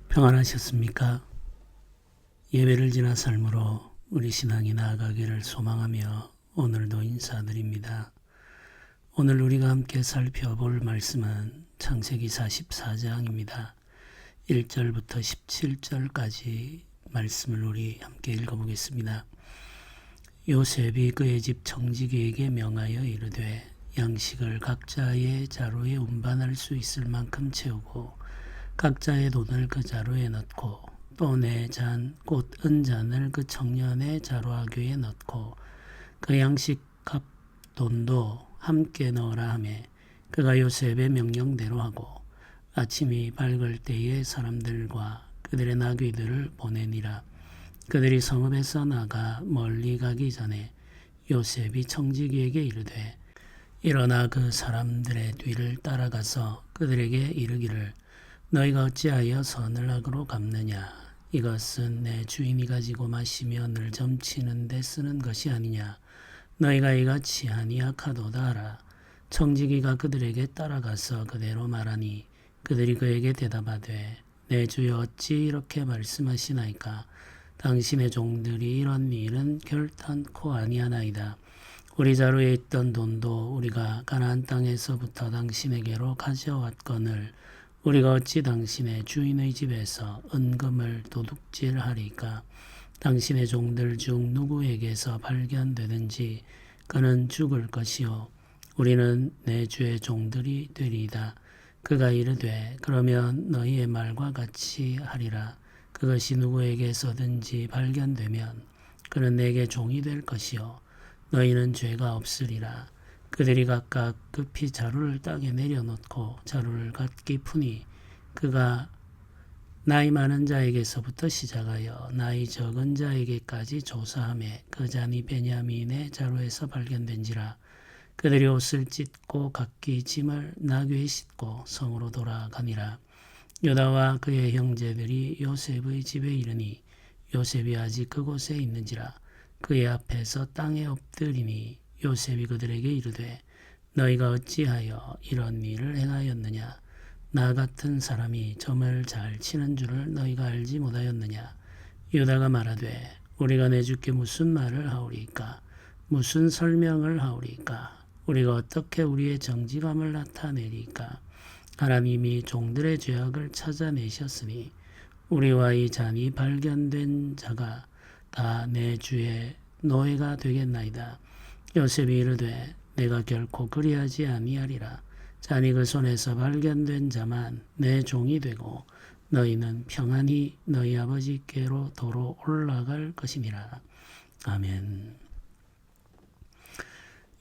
평안하셨습니까? 예배를 지나 삶으로 우리 신앙이 나아가기를 소망하며 오늘도 인사드립니다. 오늘 우리가 함께 살펴볼 말씀은 창세기 44장입니다. 1절부터 17절까지 말씀을 우리 함께 읽어보겠습니다. 요셉이 그의 집 청지기에게 명하여 이르되 양식을 각자의 자루에 운반할 수 있을 만큼 채우고 각자의 돈을 그 자루에 넣고 또 내 잔 곧 은잔을 그 청년의 자루아귀에 넣고 그 양식 값 돈도 함께 넣으라 하매 그가 요셉의 명령대로 하고 아침이 밝을 때에 사람들과 그들의 나귀들을 보내니라. 그들이 성읍에서 나가 멀리 가기 전에 요셉이 청지기에게 이르되 일어나 그 사람들의 뒤를 따라가서 그들에게 이르기를 너희가 어찌하여 서늘락으로 갚느냐? 이것은 내 주인이 가지고 마시며 늘 점치는 데 쓰는 것이 아니냐? 너희가 이같이 아니하카도다 하라. 청지기가 그들에게 따라가서 그대로 말하니 그들이 그에게 대답하되 내 주여 어찌 이렇게 말씀하시나이까? 당신의 종들이 이런 일은 결탄코 아니하나이다. 우리 자루에 있던 돈도 우리가 가나안 땅에서부터 당신에게로 가져왔거늘 우리가 어찌 당신의 주인의 집에서 은금을 도둑질하리까? 당신의 종들 중 누구에게서 발견되든지 그는 죽을 것이요 우리는 내 주의 종들이 되리이다. 그가 이르되 그러면 너희의 말과 같이 하리라. 그것이 누구에게서든지 발견되면 그는 내게 종이 될 것이요 너희는 죄가 없으리라. 그들이 각각 급히 자루를 땅에 내려놓고 자루를 갖기 푸니 그가 나이 많은 자에게서부터 시작하여 나이 적은 자에게까지 조사하매 그 잔이 베냐민의 자루에서 발견된지라. 그들이 옷을 찢고 각기 짐을 나귀에 싣고 성으로 돌아가니라. 유다와 그의 형제들이 요셉의 집에 이르니 요셉이 아직 그곳에 있는지라. 그의 앞에서 땅에 엎드리니 요셉이 그들에게 이르되 너희가 어찌하여 이런 일을 행하였느냐? 나 같은 사람이 점을 잘 치는 줄을 너희가 알지 못하였느냐? 유다가 말하되 우리가 내 주께 무슨 말을 하오리까? 무슨 설명을 하오리까? 우리가 어떻게 우리의 정직함을 나타내리까? 하나님이 종들의 죄악을 찾아내셨으니 우리와 이 잔이 발견된 자가 다 내 주의 노예가 되겠나이다. 요셉이 이르되 내가 결코 그리하지 아니하리라. 잔이 그 손에서 발견된 자만 내 종이 되고 너희는 평안히 너희 아버지께로 도로 올라갈 것이니라. 아멘.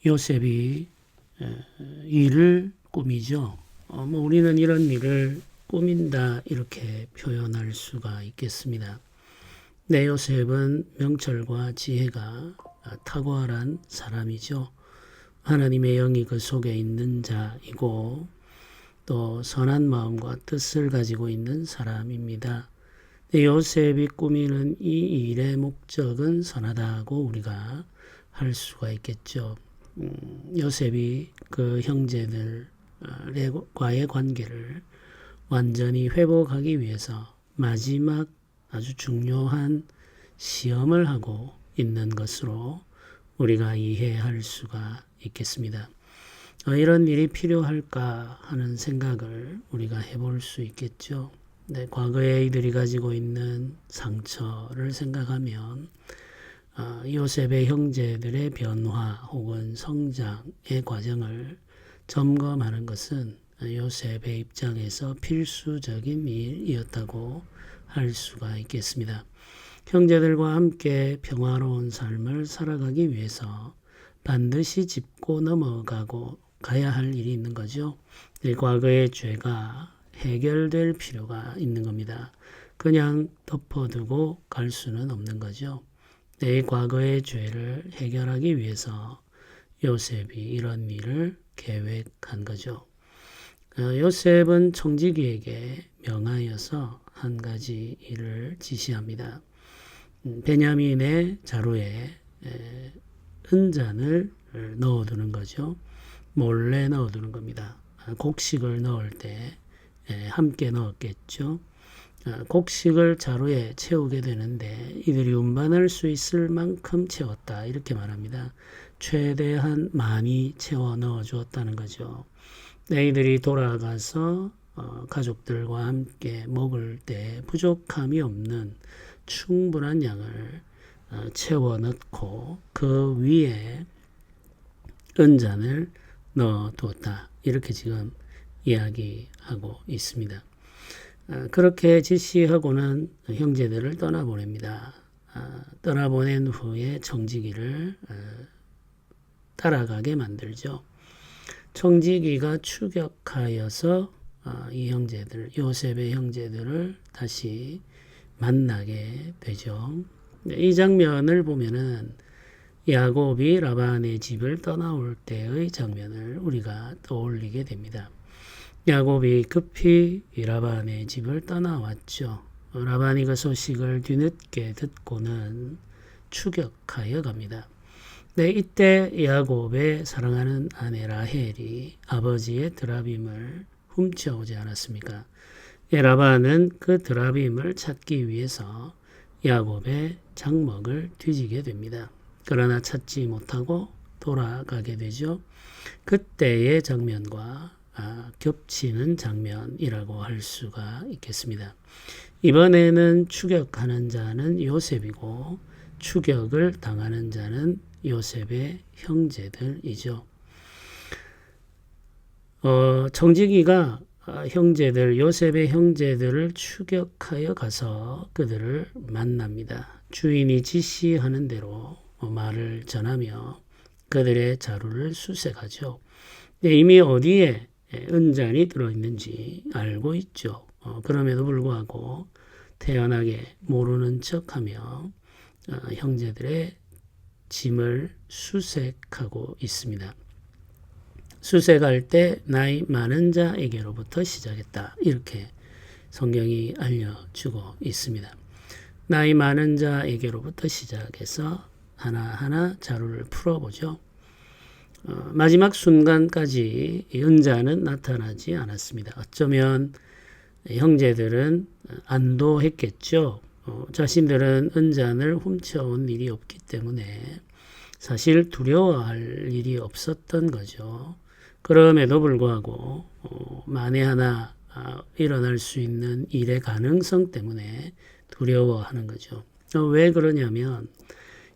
요셉이 일을 꾸미죠. 우리는 이런 일을 꾸민다 이렇게 표현할 수가 있겠습니다. 네, 요셉은 명철과 지혜가 탁월한 사람이죠. 하나님의 영이 그 속에 있는 자이고 또 선한 마음과 뜻을 가지고 있는 사람입니다. 네, 요셉이 꾸미는 이 일의 목적은 선하다고 우리가 할 수가 있겠죠. 요셉이 그 형제들과의 관계를 완전히 회복하기 위해서 마지막 아주 중요한 시험을 하고 있는 것으로 우리가 이해할 수가 있겠습니다. 이런 일이 필요할까 하는 생각을 우리가 해볼 수 있겠죠. 네, 과거에 이들이 가지고 있는 상처를 생각하면 요셉의 형제들의 변화 혹은 성장의 과정을 점검하는 것은 요셉의 입장에서 필수적인 일이었다고 할 수가 있겠습니다. 형제들과 함께 평화로운 삶을 살아가기 위해서 반드시 짚고 넘어가고 가야 할 일이 있는 거죠. 과거의 죄가 해결될 필요가 있는 겁니다. 그냥 덮어두고 갈 수는 없는 거죠. 내 과거의 죄를 해결하기 위해서 요셉이 이런 일을 계획한 거죠. 요셉은 청지기에게 명하여서 한 가지 일을 지시합니다. 베냐민의 자루에 은잔을 넣어두는 거죠. 몰래 넣어두는 겁니다. 곡식을 넣을 때 함께 넣었겠죠. 곡식을 자루에 채우게 되는데 이들이 운반할 수 있을 만큼 채웠다. 이렇게 말합니다. 최대한 많이 채워 넣어 주었다는 거죠. 이들이 돌아가서 가족들과 함께 먹을 때 부족함이 없는 충분한 양을 채워 넣고 그 위에 은잔을 넣어 두었다. 이렇게 지금 이야기하고 있습니다. 그렇게 지시하고는 형제들을 떠나보냅니다. 떠나보낸 후에 청지기를 따라가게 만들죠. 청지기가 추격하여서 이 형제들, 요셉의 형제들을 다시 만나게 되죠. 이 장면을 보면은 야곱이 라반의 집을 떠나올 때의 장면을 우리가 떠올리게 됩니다. 야곱이 급히 라반의 집을 떠나왔죠. 라반이 그 소식을 뒤늦게 듣고는 추격하여 갑니다. 이때 야곱의 사랑하는 아내 라헬이 아버지의 드라빔을 훔쳐오지 않았습니까? 라반은 그 드라빔을 찾기 위해서 야곱의 장막을 뒤지게 됩니다. 그러나 찾지 못하고 돌아가게 되죠. 그때의 장면과 겹치는 장면이라고 할 수가 있겠습니다. 이번에는 추격하는 자는 요셉이고 추격을 당하는 자는 요셉의 형제들이죠. 청지기가 요셉의 형제들을 추격하여 가서 그들을 만납니다. 주인이 지시하는 대로 말을 전하며 그들의 자루를 수색하죠. 이미 어디에 은잔이 들어있는지 알고 있죠. 그럼에도 불구하고 태연하게 모르는 척하며 형제들의 짐을 수색하고 있습니다. 수색할 때 나이 많은 자에게로부터 시작했다. 이렇게 성경이 알려주고 있습니다. 나이 많은 자에게로부터 시작해서 하나하나 자루를 풀어보죠. 마지막 순간까지 은자는 나타나지 않았습니다. 어쩌면 형제들은 안도했겠죠. 자신들은 은잔을 훔쳐온 일이 없기 때문에 사실 두려워할 일이 없었던 거죠. 그럼에도 불구하고 만에 하나 일어날 수 있는 일의 가능성 때문에 두려워하는 거죠. 왜 그러냐면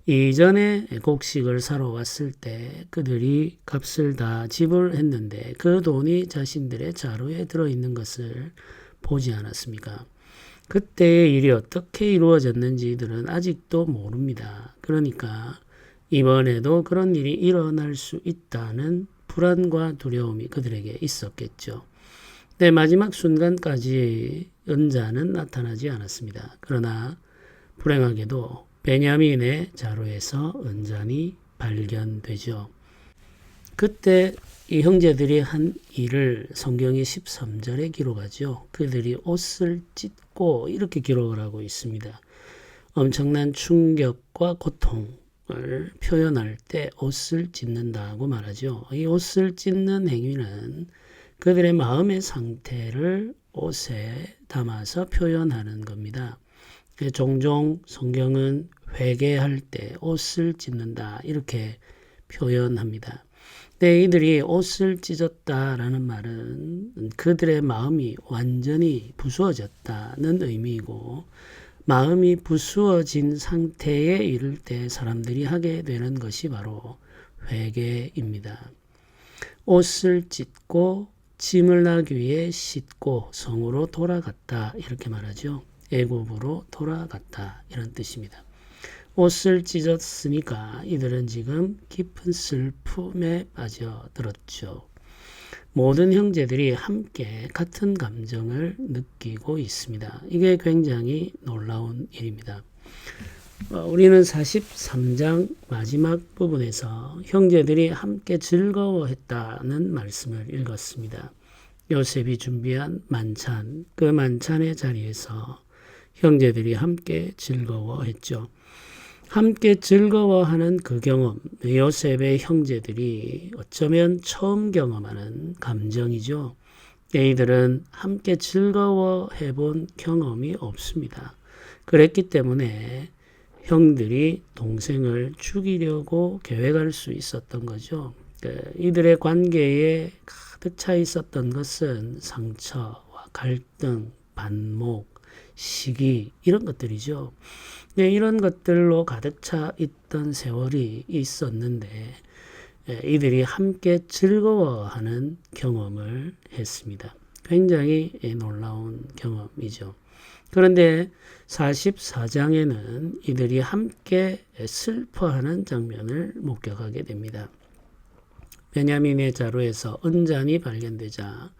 이전에 곡식을 사러 왔을 때 그들이 값을 다 지불했는데 그 돈이 자신들의 자루에 들어있는 것을 보지 않았습니까? 그때의 일이 어떻게 이루어졌는지 이들은 아직도 모릅니다. 그러니까 이번에도 그런 일이 일어날 수 있다는 불안과 두려움이 그들에게 있었겠죠. 마지막 순간까지 은자는 나타나지 않았습니다. 그러나 불행하게도 베냐민의 자루에서 은잔이 발견되죠. 그때 이 형제들이 한 일을 성경이 13절에 기록하죠. 그들이 옷을 찢고 이렇게 기록을 하고 있습니다. 엄청난 충격과 고통을 표현할 때 옷을 찢는다고 말하죠. 이 옷을 찢는 행위는 그들의 마음의 상태를 옷에 담아서 표현하는 겁니다. 종종 성경은 회개할 때 옷을 찢는다 이렇게 표현합니다. 이들이 옷을 찢었다라는 말은 그들의 마음이 완전히 부수어졌다는 의미이고 마음이 부수어진 상태에 이를 때 사람들이 하게 되는 것이 바로 회개입니다. 옷을 찢고 짐을 나기 위해 씻고 성으로 돌아갔다 이렇게 말하죠. 애굽으로 돌아갔다 이런 뜻입니다. 옷을 찢었으니까 이들은 지금 깊은 슬픔에 빠져들었죠. 모든 형제들이 함께 같은 감정을 느끼고 있습니다. 이게 굉장히 놀라운 일입니다. 우리는 43장 마지막 부분에서 형제들이 함께 즐거워했다는 말씀을 읽었습니다. 요셉이 준비한 만찬, 그 만찬의 자리에서 형제들이 함께 즐거워했죠. 함께 즐거워하는 그 경험, 요셉의 형제들이 어쩌면 처음 경험하는 감정이죠. 이들은 함께 즐거워해 본 경험이 없습니다. 그랬기 때문에 형들이 동생을 죽이려고 계획할 수 있었던 거죠. 이들의 관계에 가득 차 있었던 것은 상처와 갈등, 반목, 시기 이런 것들이죠. 이런 것들로 가득 차 있던 세월이 있었는데 이들이 함께 즐거워하는 경험을 했습니다. 굉장히 놀라운 경험이죠. 그런데 44장에는 이들이 함께 슬퍼하는 장면을 목격하게 됩니다. 베냐민의 자루에서 은잔이 발견되자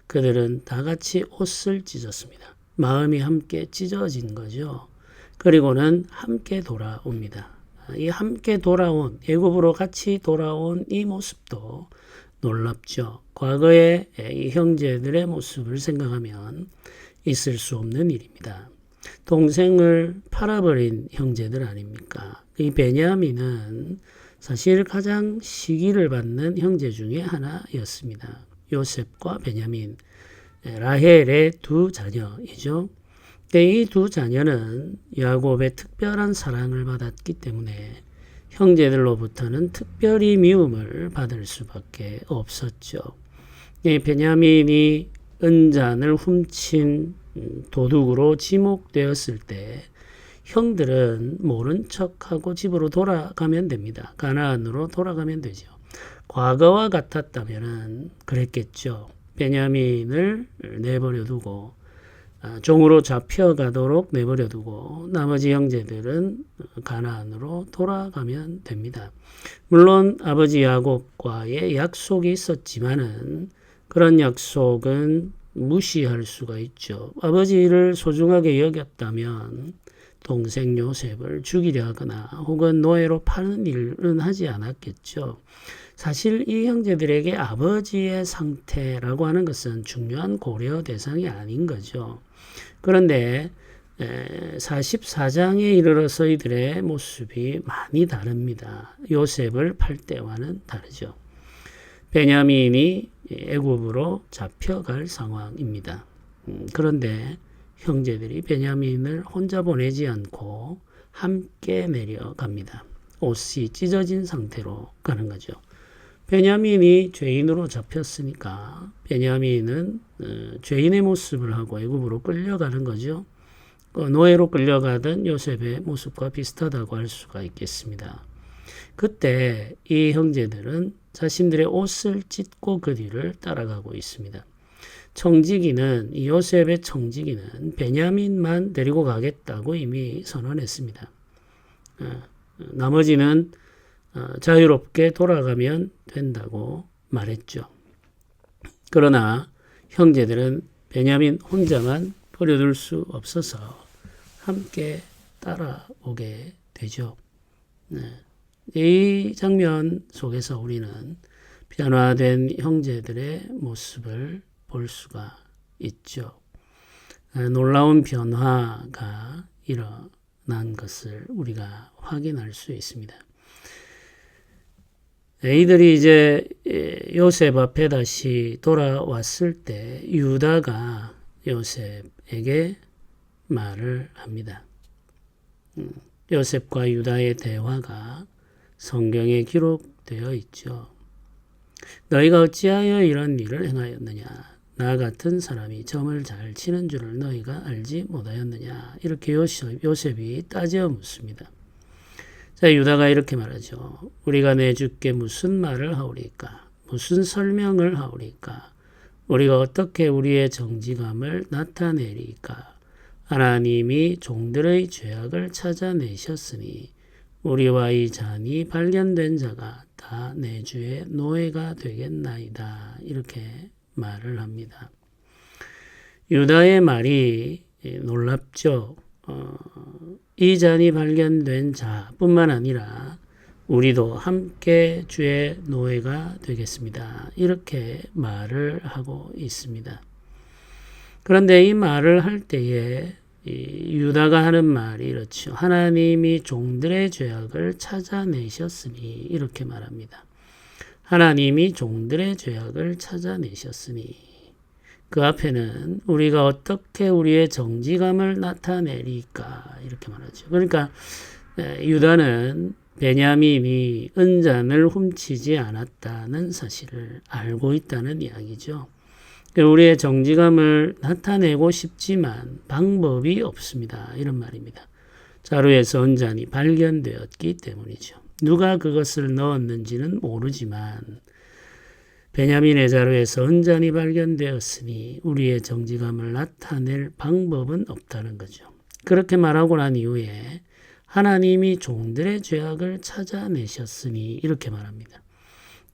그들은 다 같이 옷을 찢었습니다. 마음이 함께 찢어진 거죠. 그리고는 함께 돌아옵니다. 이 함께 돌아온, 애굽으로 같이 돌아온 이 모습도 놀랍죠. 과거의 이 형제들의 모습을 생각하면 있을 수 없는 일입니다. 동생을 팔아버린 형제들 아닙니까? 이 베냐민은 사실 가장 시기를 받는 형제 중에 하나였습니다. 요셉과 베냐민, 라헬의 두 자녀이죠. 이 두 자녀는 야곱의 특별한 사랑을 받았기 때문에 형제들로부터는 특별히 미움을 받을 수밖에 없었죠. 베냐민이 은잔을 훔친 도둑으로 지목되었을 때 형들은 모른 척하고 집으로 돌아가면 됩니다. 가나안으로 돌아가면 되죠. 과거와 같았다면 그랬겠죠. 베냐민을 내버려 두고 종으로 잡혀가도록 내버려 두고 나머지 형제들은 가나안으로 돌아가면 됩니다. 물론 아버지 야곱과의 약속이 있었지만은 그런 약속은 무시할 수가 있죠. 아버지를 소중하게 여겼다면 동생 요셉을 죽이려 하거나 혹은 노예로 파는 일은 하지 않았겠죠. 사실 이 형제들에게 아버지의 상태라고 하는 것은 중요한 고려 대상이 아닌 거죠. 그런데 44장에 이르러서 이들의 모습이 많이 다릅니다. 요셉을 팔 때와는 다르죠. 베냐민이 애굽으로 잡혀갈 상황입니다. 그런데 형제들이 베냐민을 혼자 보내지 않고 함께 내려갑니다. 옷이 찢어진 상태로 가는 거죠. 베냐민이 죄인으로 잡혔으니까 베냐민은 죄인의 모습을 하고 애굽으로 끌려가는 거죠. 노예로 끌려가던 요셉의 모습과 비슷하다고 할 수가 있겠습니다. 그때 이 형제들은 자신들의 옷을 찢고 그 뒤를 따라가고 있습니다. 청지기는 이 요셉의 청지기는 베냐민만 데리고 가겠다고 이미 선언했습니다. 나머지는 자유롭게 돌아가면 된다고 말했죠. 그러나 형제들은 베냐민 혼자만 버려둘 수 없어서 함께 따라오게 되죠. 이 장면 속에서 우리는 변화된 형제들의 모습을 볼 수가 있죠. 놀라운 변화가 일어난 것을 우리가 확인할 수 있습니다. 이들이 이제 요셉 앞에 다시 돌아왔을 때 유다가 요셉에게 말을 합니다. 요셉과 유다의 대화가 성경에 기록되어 있죠. 너희가 어찌하여 이런 일을 행하였느냐? 나 같은 사람이 점을 잘 치는 줄을 너희가 알지 못하였느냐? 이렇게 요셉이 따져 묻습니다. 자, 유다가 이렇게 말하죠. 우리가 내 주께 무슨 말을 하오리까? 무슨 설명을 하오리까? 우리가 어떻게 우리의 정직함을 나타내리까? 하나님이 종들의 죄악을 찾아내셨으니 우리와 이 잔이 발견된 자가 다 내 주의 노예가 되겠나이다. 이렇게 말을 합니다. 유다의 말이 놀랍죠. 이 잔이 발견된 자뿐만 아니라 우리도 함께 주의 노예가 되겠습니다. 이렇게 말을 하고 있습니다. 그런데 이 말을 할 때에 유다가 하는 말이 이렇죠. 하나님이 종들의 죄악을 찾아내셨으니 이렇게 말합니다. 하나님이 종들의 죄악을 찾아내셨으니 그 앞에는 우리가 어떻게 우리의 정직함을 나타내리까 이렇게 말하죠. 그러니까 유다는 베냐민이 은잔을 훔치지 않았다는 사실을 알고 있다는 이야기죠. 우리의 정직함을 나타내고 싶지만 방법이 없습니다. 이런 말입니다. 자루에서 은잔이 발견되었기 때문이죠. 누가 그것을 넣었는지는 모르지만 베냐민의 자루에서 은잔이 발견되었으니 우리의 정직함을 나타낼 방법은 없다는 거죠. 그렇게 말하고 난 이후에 하나님이 종들의 죄악을 찾아내셨으니 이렇게 말합니다.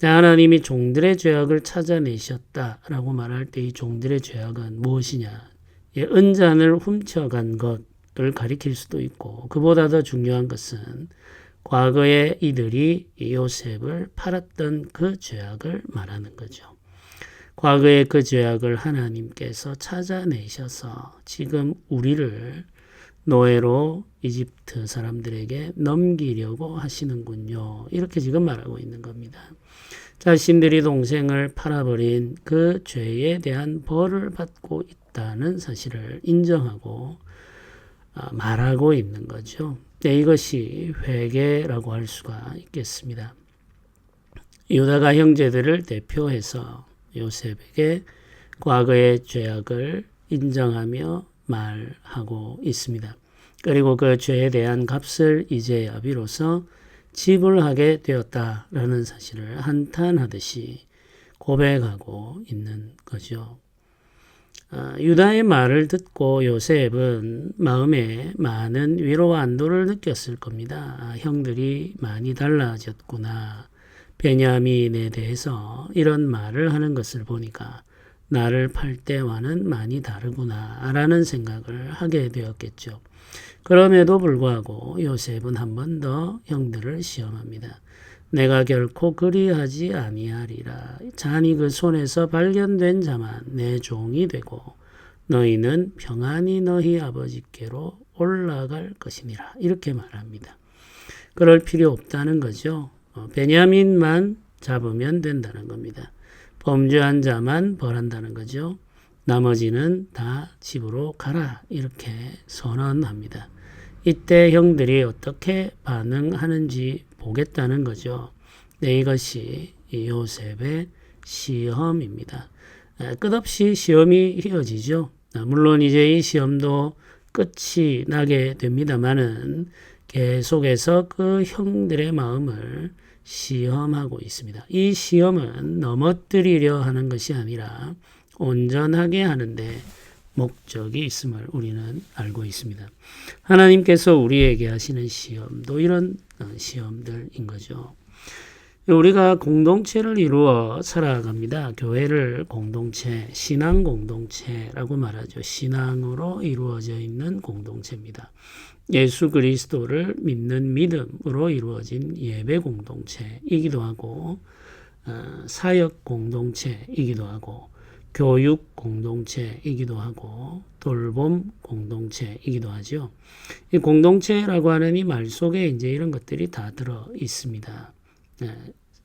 하나님이 종들의 죄악을 찾아내셨다라고 말할 때 이 종들의 죄악은 무엇이냐? 은잔을 훔쳐간 것을 가리킬 수도 있고 그보다 더 중요한 것은 과거에 이들이 요셉을 팔았던 그 죄악을 말하는 거죠. 과거의 그 죄악을 하나님께서 찾아내셔서 지금 우리를 노예로 이집트 사람들에게 넘기려고 하시는군요. 이렇게 지금 말하고 있는 겁니다. 자신들이 동생을 팔아버린 그 죄에 대한 벌을 받고 있다는 사실을 인정하고 말하고 있는 거죠. 이것이 회개라고 할 수가 있겠습니다. 유다가 형제들을 대표해서 요셉에게 과거의 죄악을 인정하며 말하고 있습니다. 그리고 그 죄에 대한 값을 이제야 비로소 지불하게 되었다라는 사실을 한탄하듯이 고백하고 있는 거죠. 유다의 말을 듣고 요셉은 마음에 많은 위로와 안도를 느꼈을 겁니다. 형들이 많이 달라졌구나. 베냐민에 대해서 이런 말을 하는 것을 보니까 나를 팔 때와는 많이 다르구나 라는 생각을 하게 되었겠죠. 그럼에도 불구하고 요셉은 한 번 더 형들을 시험합니다. 내가 결코 그리하지 아니하리라. 잔이 그 손에서 발견된 자만 내 종이 되고 너희는 평안히 너희 아버지께로 올라갈 것이니라. 이렇게 말합니다. 그럴 필요 없다는 거죠. 베냐민만 잡으면 된다는 겁니다. 범죄한 자만 벌한다는 거죠. 나머지는 다 집으로 가라. 이렇게 선언합니다. 이때 형들이 어떻게 반응하는지 보겠다는 거죠. 이것이 요셉의 시험입니다. 끝없이 시험이 이어지죠. 물론 이제 이 시험도 끝이 나게 됩니다만은 계속해서 그 형들의 마음을 시험하고 있습니다. 이 시험은 넘어뜨리려 하는 것이 아니라 온전하게 하는데 목적이 있음을 우리는 알고 있습니다. 하나님께서 우리에게 하시는 시험도 이런 시험들인 거죠. 우리가 공동체를 이루어 살아갑니다. 교회를 공동체, 신앙 공동체라고 말하죠. 신앙으로 이루어져 있는 공동체입니다. 예수 그리스도를 믿는 믿음으로 이루어진 예배 공동체이기도 하고 사역 공동체이기도 하고 교육 공동체이기도 하고 돌봄 공동체이기도 하죠. 이 공동체라고 하는 이 말 속에 이제 이런 것들이 다 들어 있습니다.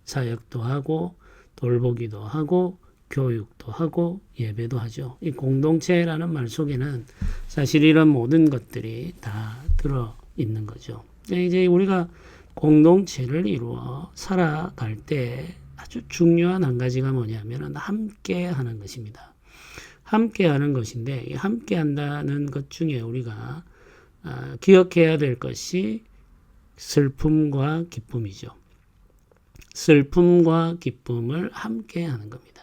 사역도 하고 돌보기도 하고 교육도 하고 예배도 하죠. 이 공동체라는 말 속에는 사실 이런 모든 것들이 다 들어 있는 거죠. 이제 우리가 공동체를 이루어 살아갈 때 아주 중요한 한 가지가 뭐냐면 함께 하는 것입니다. 함께 하는 것인데 함께 한다는 것 중에 우리가 기억해야 될 것이 슬픔과 기쁨이죠. 슬픔과 기쁨을 함께 하는 겁니다.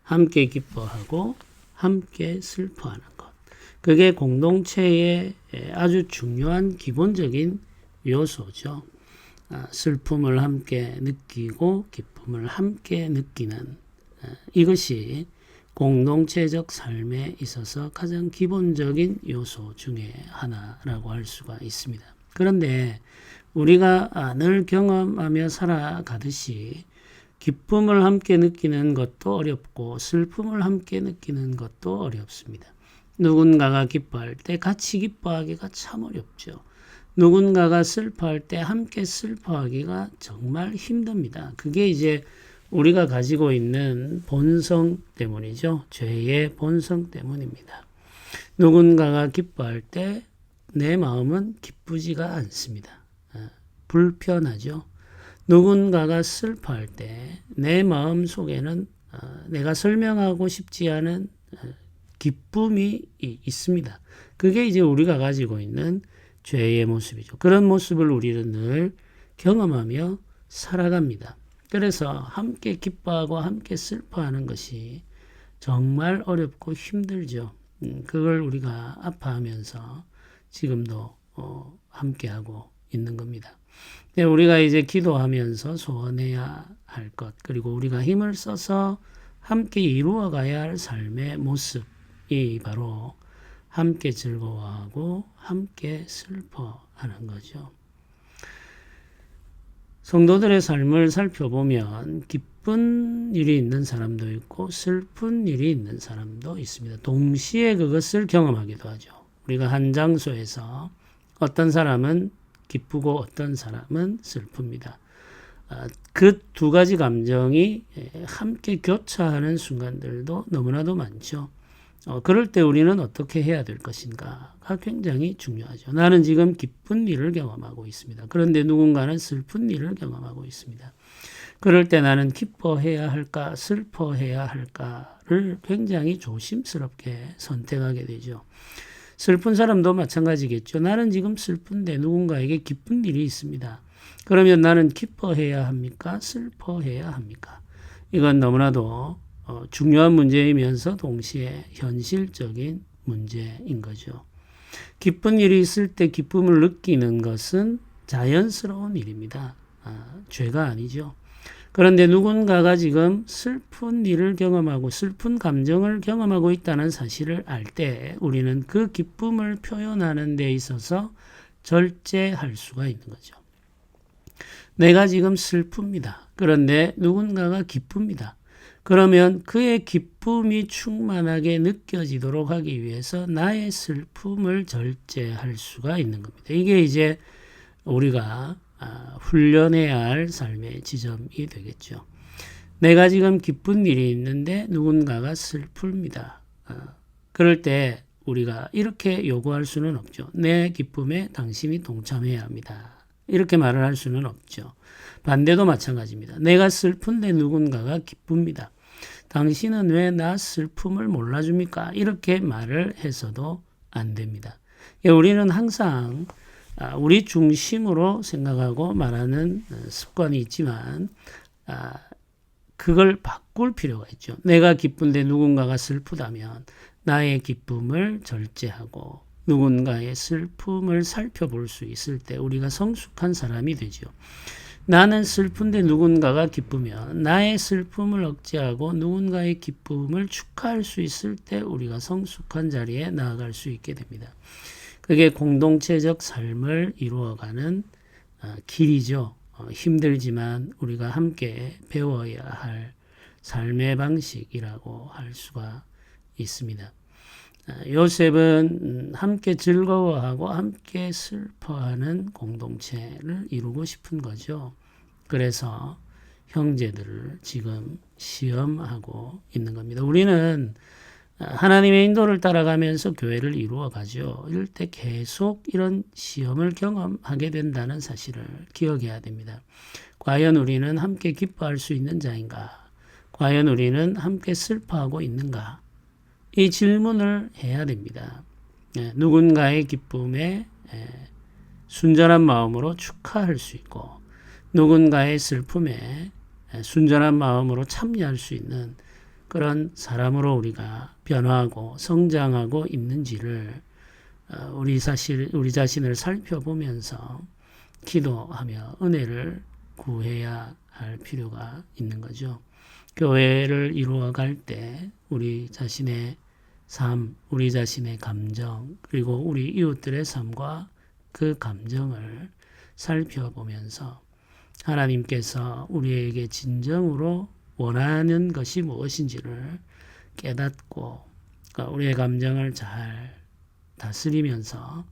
함께 기뻐하고 함께 슬퍼하는 것. 그게 공동체의 아주 중요한 기본적인 요소죠. 슬픔을 함께 느끼고 기쁨을 함께 느끼는 이것이 공동체적 삶에 있어서 가장 기본적인 요소 중에 하나라고 할 수가 있습니다. 그런데 우리가 늘 경험하며 살아가듯이 기쁨을 함께 느끼는 것도 어렵고 슬픔을 함께 느끼는 것도 어렵습니다. 누군가가 기뻐할 때 같이 기뻐하기가 참 어렵죠. 누군가가 슬퍼할 때 함께 슬퍼하기가 정말 힘듭니다. 그게 이제 우리가 가지고 있는 본성 때문이죠. 죄의 본성 때문입니다. 누군가가 기뻐할 때 내 마음은 기쁘지가 않습니다. 불편하죠. 누군가가 슬퍼할 때 내 마음 속에는 내가 설명하고 싶지 않은 기쁨이 있습니다. 그게 이제 우리가 가지고 있는 죄의 모습이죠. 그런 모습을 우리는 늘 경험하며 살아갑니다. 그래서 함께 기뻐하고 함께 슬퍼하는 것이 정말 어렵고 힘들죠. 그걸 우리가 아파하면서 지금도 함께하고 있는 겁니다. 우리가 이제 기도하면서 소원해야 할 것, 그리고 우리가 힘을 써서 함께 이루어가야 할 삶의 모습이 바로 함께 즐거워하고 함께 슬퍼하는 거죠. 성도들의 삶을 살펴보면 기쁜 일이 있는 사람도 있고 슬픈 일이 있는 사람도 있습니다. 동시에 그것을 경험하기도 하죠. 우리가 한 장소에서 어떤 사람은 기쁘고 어떤 사람은 슬픕니다. 그 두 가지 감정이 함께 교차하는 순간들도 너무나도 많죠. 그럴 때 우리는 어떻게 해야 될 것인가가 굉장히 중요하죠. 나는 지금 기쁜 일을 경험하고 있습니다. 그런데 누군가는 슬픈 일을 경험하고 있습니다. 그럴 때 나는 기뻐해야 할까, 슬퍼해야 할까를 굉장히 조심스럽게 선택하게 되죠. 슬픈 사람도 마찬가지겠죠. 나는 지금 슬픈데 누군가에게 기쁜 일이 있습니다. 그러면 나는 기뻐해야 합니까? 슬퍼해야 합니까? 이건 너무나도 중요한 문제이면서 동시에 현실적인 문제인 거죠. 기쁜 일이 있을 때 기쁨을 느끼는 것은 자연스러운 일입니다. 죄가 아니죠. 그런데 누군가가 지금 슬픈 일을 경험하고 슬픈 감정을 경험하고 있다는 사실을 알 때 우리는 그 기쁨을 표현하는 데 있어서 절제할 수가 있는 거죠. 내가 지금 슬픕니다. 그런데 누군가가 기쁩니다. 그러면 그의 기쁨이 충만하게 느껴지도록 하기 위해서 나의 슬픔을 절제할 수가 있는 겁니다. 이게 이제 우리가 훈련해야 할 삶의 지점이 되겠죠. 내가 지금 기쁜 일이 있는데 누군가가 슬픕니다. 그럴 때 우리가 이렇게 요구할 수는 없죠. 내 기쁨에 당신이 동참해야 합니다. 이렇게 말을 할 수는 없죠. 반대도 마찬가지입니다. 내가 슬픈데 누군가가 기쁩니다. 당신은 왜 나 슬픔을 몰라줍니까? 이렇게 말을 해서도 안 됩니다. 우리는 항상 우리 중심으로 생각하고 말하는 습관이 있지만 그걸 바꿀 필요가 있죠. 내가 기쁜데 누군가가 슬프다면 나의 기쁨을 절제하고 누군가의 슬픔을 살펴볼 수 있을 때 우리가 성숙한 사람이 되죠. 나는 슬픈데 누군가가 기쁘면 나의 슬픔을 억제하고 누군가의 기쁨을 축하할 수 있을 때 우리가 성숙한 자리에 나아갈 수 있게 됩니다. 그게 공동체적 삶을 이루어가는 길이죠. 힘들지만 우리가 함께 배워야 할 삶의 방식이라고 할 수가 있습니다. 요셉은 함께 즐거워하고 함께 슬퍼하는 공동체를 이루고 싶은 거죠. 그래서 형제들을 지금 시험하고 있는 겁니다. 우리는 하나님의 인도를 따라가면서 교회를 이루어 가죠. 이럴 때 계속 이런 시험을 경험하게 된다는 사실을 기억해야 됩니다. 과연 우리는 함께 기뻐할 수 있는 자인가? 과연 우리는 함께 슬퍼하고 있는가? 이 질문을 해야 됩니다. 누군가의 기쁨에 순전한 마음으로 축하할 수 있고 누군가의 슬픔에 순전한 마음으로 참여할 수 있는 그런 사람으로 우리가 변화하고 성장하고 있는지를 우리 자신을 살펴보면서 기도하며 은혜를 구해야 할 필요가 있는 거죠. 교회를 이루어갈 때 우리 자신의 삶, 우리 자신의 감정, 그리고 우리 이웃들의 삶과 그 감정을 살펴보면서 하나님께서 우리에게 진정으로 원하는 것이 무엇인지를 깨닫고 우리의 감정을 잘 다스리면서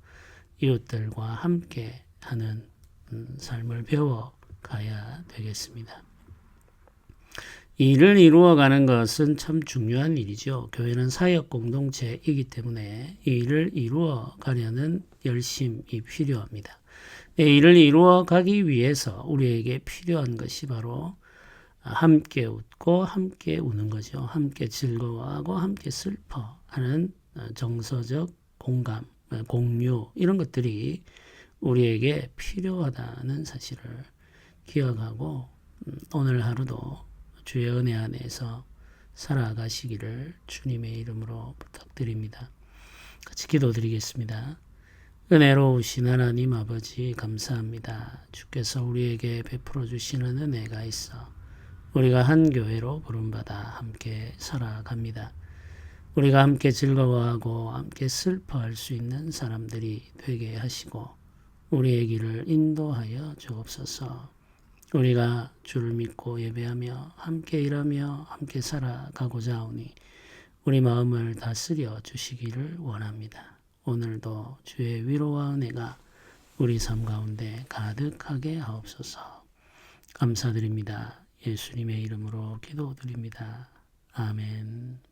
이웃들과 함께 하는 삶을 배워가야 되겠습니다. 이 일을 이루어가는 것은 참 중요한 일이죠. 교회는 사역 공동체이기 때문에 이 일을 이루어가려는 열심이 필요합니다. 이 일을 이루어가기 위해서 우리에게 필요한 것이 바로 함께 웃고 함께 우는 거죠. 함께 즐거워하고 함께 슬퍼하는 정서적 공감, 공유 이런 것들이 우리에게 필요하다는 사실을 기억하고 오늘 하루도 주의 은혜 안에서 살아가시기를 주님의 이름으로 부탁드립니다. 같이 기도드리겠습니다. 은혜로우신 하나님 아버지 감사합니다. 주께서 우리에게 베풀어 주시는 은혜가 있어 우리가 한 교회로 부름받아 함께 살아갑니다. 우리가 함께 즐거워하고 함께 슬퍼할 수 있는 사람들이 되게 하시고 우리의 길을 인도하여 주옵소서. 우리가 주를 믿고 예배하며 함께 일하며 함께 살아가고자 하오니 우리 마음을 다스려 주시기를 원합니다. 오늘도 주의 위로와 은혜가 우리 삶 가운데 가득하게 하옵소서. 감사드립니다. 예수님의 이름으로 기도드립니다. 아멘.